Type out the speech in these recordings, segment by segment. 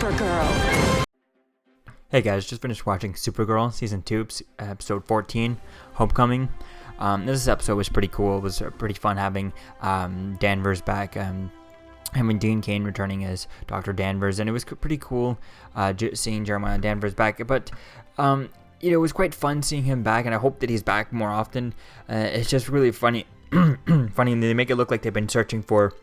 Supergirl. Hey guys, just finished watching Supergirl Season 2, Episode 14, Homecoming. This episode was pretty cool. It was pretty fun having Danvers back, having Dean Cain returning as Dr. Danvers, and it was pretty cool seeing Jeremiah Danvers back. But it was quite fun seeing him back, and I hope that he's back more often. It's just really funny, funny, and they make it look like they've been searching for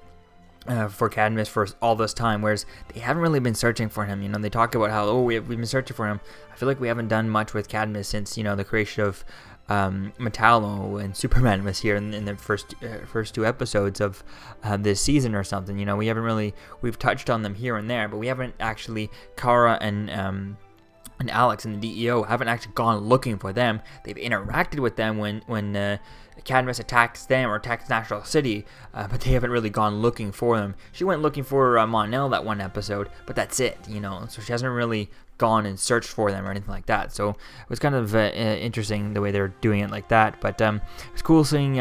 Cadmus for all this time, whereas they haven't really been searching for him. They talk about how we've been searching for him. I feel like we haven't done much with Cadmus since the creation of Metallo and Superman was here in the first two episodes of this season or something. We've touched on them here and there, but we haven't actually. Kara and Alex and the DEO haven't actually gone looking for them. They've interacted with them when Cadmus attacks them or attacks National City, but they haven't really gone looking for them. She went looking for Mon-El that one episode, but that's it, so she hasn't really gone and searched for them or anything like that. So it was kind of interesting the way they're doing it like that. But it was cool seeing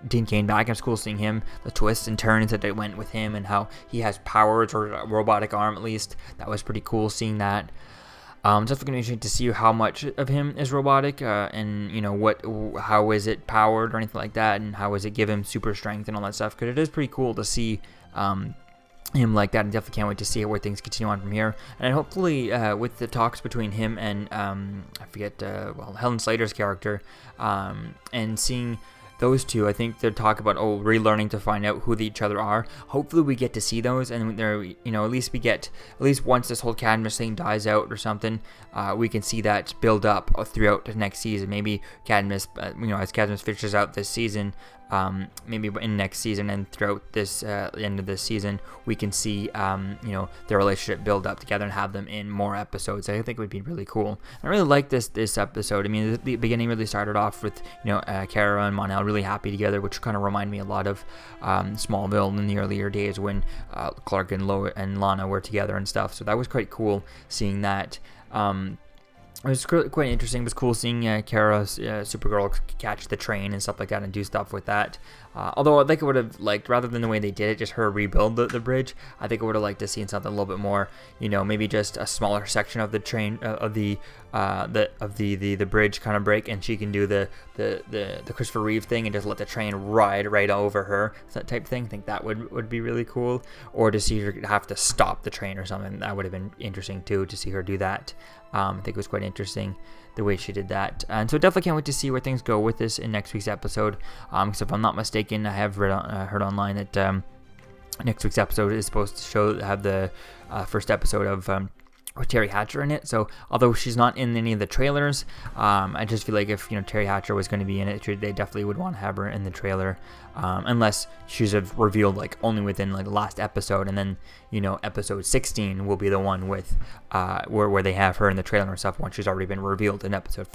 Dean Cain back. It was cool seeing him, the twists and turns that they went with him, and how he has powers, or a robotic arm at least. That was pretty cool seeing that. It's definitely going to be interesting to see how much of him is robotic, and how is it powered or anything like that, and how does it give him super strength and all that stuff. Because it is pretty cool to see him like that, and definitely can't wait to see where things continue on from here. And hopefully, with the talks between him and Helen Slater's character, and seeing those two, I think they're talking about relearning to find out who each other are. Hopefully we get to see those, and they're at least once this whole Cadmus thing dies out or something, we can see that build up throughout the next season. Maybe Cadmus, as Cadmus finishes out this season, maybe in next season and throughout this end of this season, we can see their relationship build up together and have them in more episodes. I think it would be really cool. I really like this episode. I mean, the beginning really started off with Kara and Mon-El really happy together, which kind of reminded me a lot of Smallville in the earlier days when Clark and Lana were together and stuff. So that was quite cool seeing that. It was quite interesting. It was cool seeing Kara, Supergirl, catch the train and stuff like that and do stuff with that. Although I think I would have liked, rather than the way they did it, just her rebuild the bridge, I think I would have liked to see something a little bit more, maybe just a smaller section of the train, of the bridge kind of break, and she can do the Christopher Reeve thing and just let the train ride right over her, that type of thing. I think that would be really cool. Or to see her have to stop the train or something, that would have been interesting too, to see her do that. I think it was quite interesting the way she did that. And so definitely can't wait to see where things go with this in next week's episode. Because if I'm not mistaken, I have heard online that next week's episode is supposed to have the first episode of with Terry Hatcher in it. So although she's not in any of the trailers, I just feel like if Terry Hatcher was going to be in it, they definitely would want to have her in the trailer, unless she's revealed only within the last episode, and then episode 16 will be the one with where they have her in the trailer and stuff once she's already been revealed in episode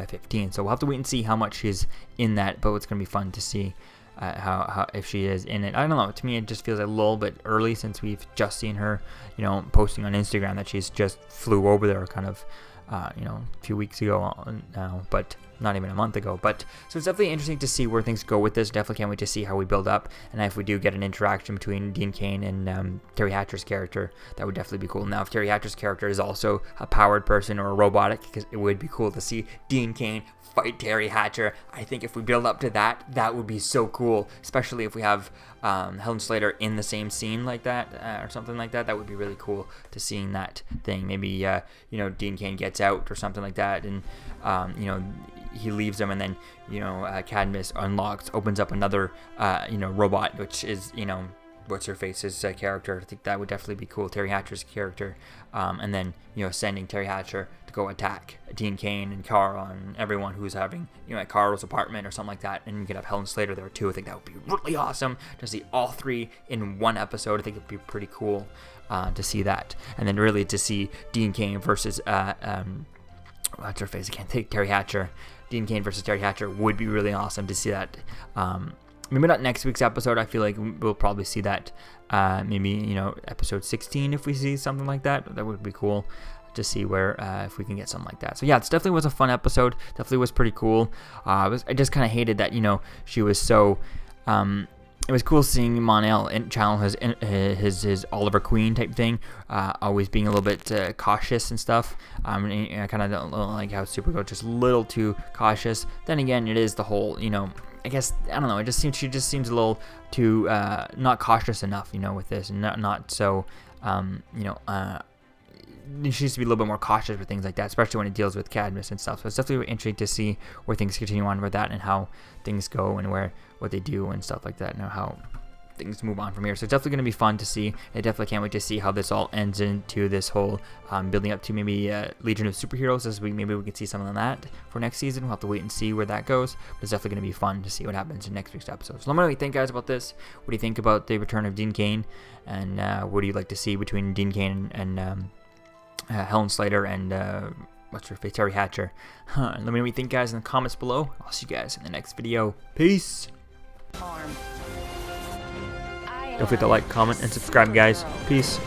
15. So we'll have to wait and see how much she's in that, but it's going to be fun to see how if she is in it. I don't know, to me it just feels a little bit early, since we've just seen her posting on Instagram that she's just flew over there kind of a few weeks ago now, but not even a month ago. But so it's definitely interesting to see where things go with this. Definitely can't wait to see how we build up, and if we do get an interaction between Dean Cain and Terry Hatcher's character, that would definitely be cool. Now if Terry Hatcher's character is also a powered person or a robotic, because it would be cool to see Dean Cain fight Terry Hatcher. I think if we build up to that, that would be so cool, especially if we have Helen Slater in the same scene like that, or something like that. That would be really cool to seeing that thing. Maybe Dean Cain gets out or something like that, and he leaves them, and then Cadmus opens up another robot, which is what's her face's character. I think that would definitely be cool, Terry Hatcher's character, and then sending Terry Hatcher to go attack Dean Cain and Kara and everyone who's having at Kara's apartment or something like that, and you could have Helen Slater there too. I think that would be really awesome to see all three in one episode. I think it'd be pretty cool to see that, and then really to see Dean Cain versus what's her face? I can't think. Terry Hatcher. Dean Cain versus Terry Hatcher would be really awesome to see that. Maybe not next week's episode. I feel like we'll probably see that maybe episode 16 if we see something like that. That would be cool to see where if we can get something like that. So yeah, it definitely was a fun episode. Definitely was pretty cool. I just kind of hated that she was so it was cool seeing Mon-El channel his Oliver Queen type thing, always being a little bit cautious and stuff. And I kind of don't like how Supergirl just a little too cautious. Then again, it is the whole, I guess, I don't know. She just seems a little too not cautious enough, with this, and not so, she needs to be a little bit more cautious with things like that, especially when it deals with Cadmus and stuff. So it's definitely interesting to see where things continue on with that and how things go and what they do and stuff like that, and how things move on from here. So it's definitely going to be fun to see. I definitely can't wait to see how this all ends into this whole building up to maybe Legion of Superheroes this week. Maybe we can see something on that for next season. We'll have to wait and see where that goes. But it's definitely going to be fun to see what happens in next week's episode. So let me know what you think, guys, about this. What do you think about the return of Dean Cain? And what do you like to see between Dean Cain and Helen Slater and what's her face, Terry Hatcher? Let me know what you think, guys, in the comments below. I'll see you guys in the next video. Peace. Don't forget to like, comment, and subscribe, guys. Peace.